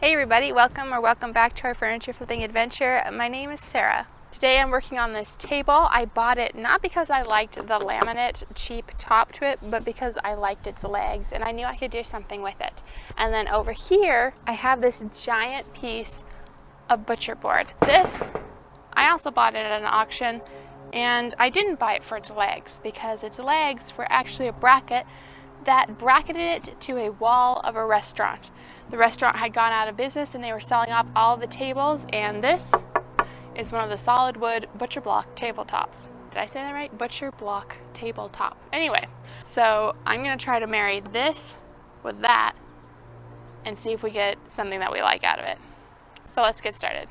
Hey everybody, welcome back to our furniture flipping adventure. My name is Sarah. Today I'm working on this table. I bought it not because I liked the laminate cheap top to it, but because I liked its legs and I knew I could do something with it. And then over here, I have this giant piece of butcher board. This, I also bought it at an auction, and I didn't buy it for its legs because its legs were actually a bracket that bracketed it to a wall of a restaurant. The restaurant had gone out of business and they were selling off all of the tables, and this is one of the solid wood butcher block tabletops. Did I say that right? Butcher block tabletop. Anyway, so I'm gonna try to marry this with that and see if we get something that we like out of it. So let's get started.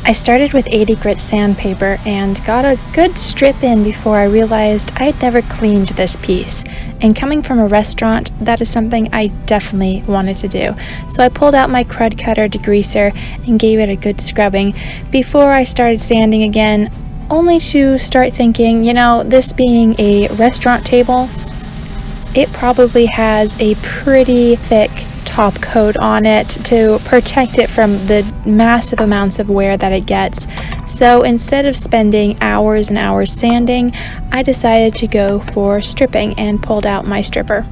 I started with 80 grit sandpaper and got a good strip in before I realized I'd never cleaned this piece. And coming from a restaurant, that is something I definitely wanted to do. So I pulled out my crud cutter degreaser and gave it a good scrubbing before I started sanding again, only to start thinking, this being a restaurant table, it probably has a pretty thick top coat on it to protect it from the massive amounts of wear that it gets. So instead of spending hours and hours sanding, I decided to go for stripping and pulled out my stripper.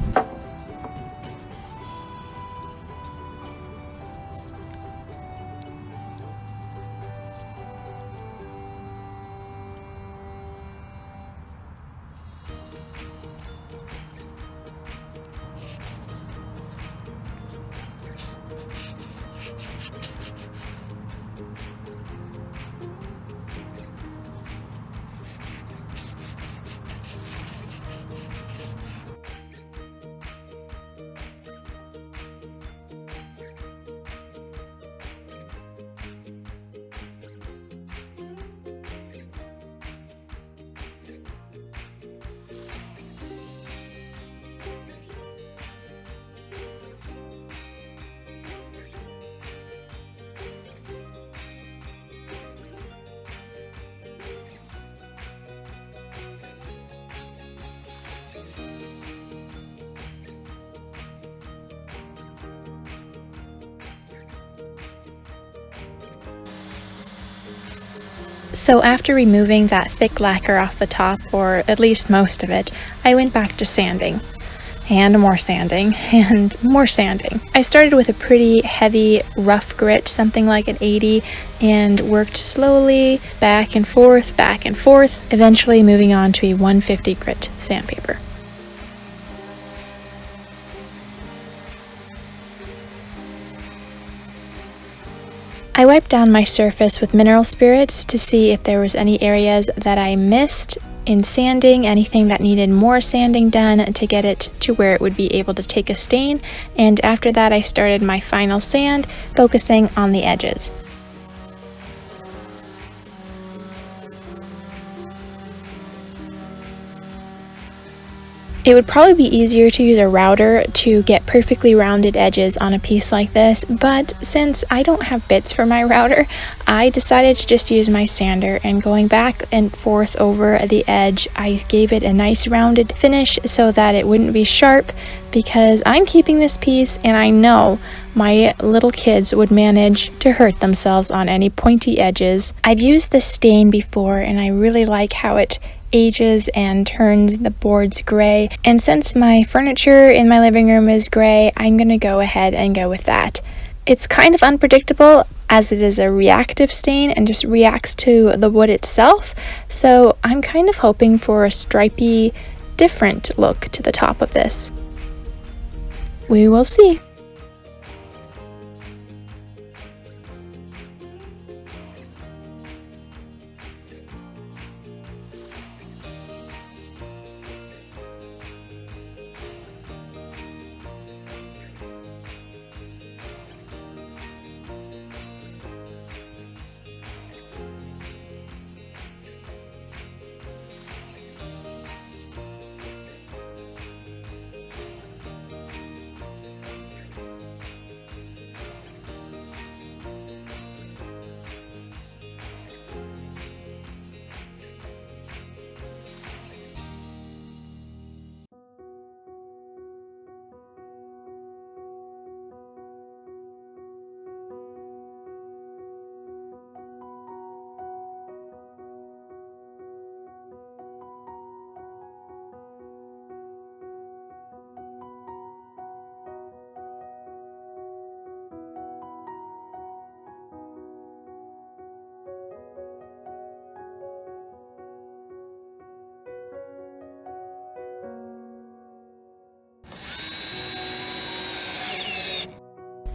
So after removing that thick lacquer off the top, or at least most of it, I went back to sanding. and more sanding, and more sanding. I started with a pretty heavy rough grit, something like an 80, and worked slowly back and forth, eventually moving on to a 150 grit sandpaper. I wiped down my surface with mineral spirits to see if there was any areas that I missed in sanding, anything that needed more sanding done to get it to where it would be able to take a stain, and after that I started my final sand, focusing on the edges. It would probably be easier to use a router to get perfectly rounded edges on a piece like this, but since I don't have bits for my router, I decided to just use my sander, and going back and forth over the edge, I gave it a nice rounded finish so that it wouldn't be sharp, because I'm keeping this piece and I know my little kids would manage to hurt themselves on any pointy edges. I've used this stain before and I really like how it ages and turns the boards gray, and since my furniture in my living room is gray, I'm gonna go ahead and go with that. It's kind of unpredictable as it is a reactive stain and just reacts to the wood itself, so I'm kind of hoping for a stripy, different look to the top of this. We will see.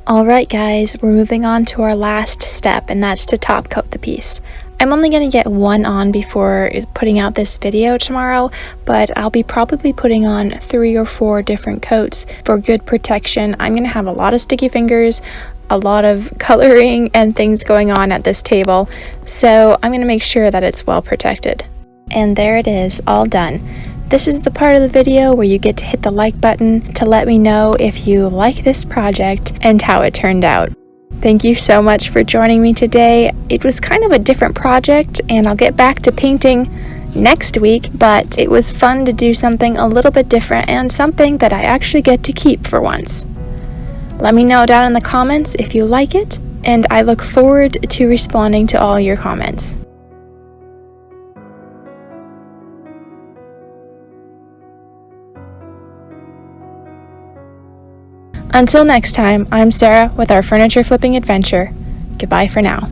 Alright guys, we're moving on to our last step, and that's to top coat the piece. I'm only going to get one on before putting out this video tomorrow, but I'll be probably putting on 3 or 4 different coats for good protection. I'm going to have a lot of sticky fingers, a lot of coloring and things going on at this table, so I'm going to make sure that it's well protected. And there it is, all done. This is the part of the video where you get to hit the like button to let me know if you like this project and how it turned out. Thank you so much for joining me today. It was kind of a different project, and I'll get back to painting next week, but it was fun to do something a little bit different and something that I actually get to keep for once. Let me know down in the comments if you like it, and I look forward to responding to all your comments. Until next time, I'm Sarah with our furniture flipping adventure. Goodbye for now.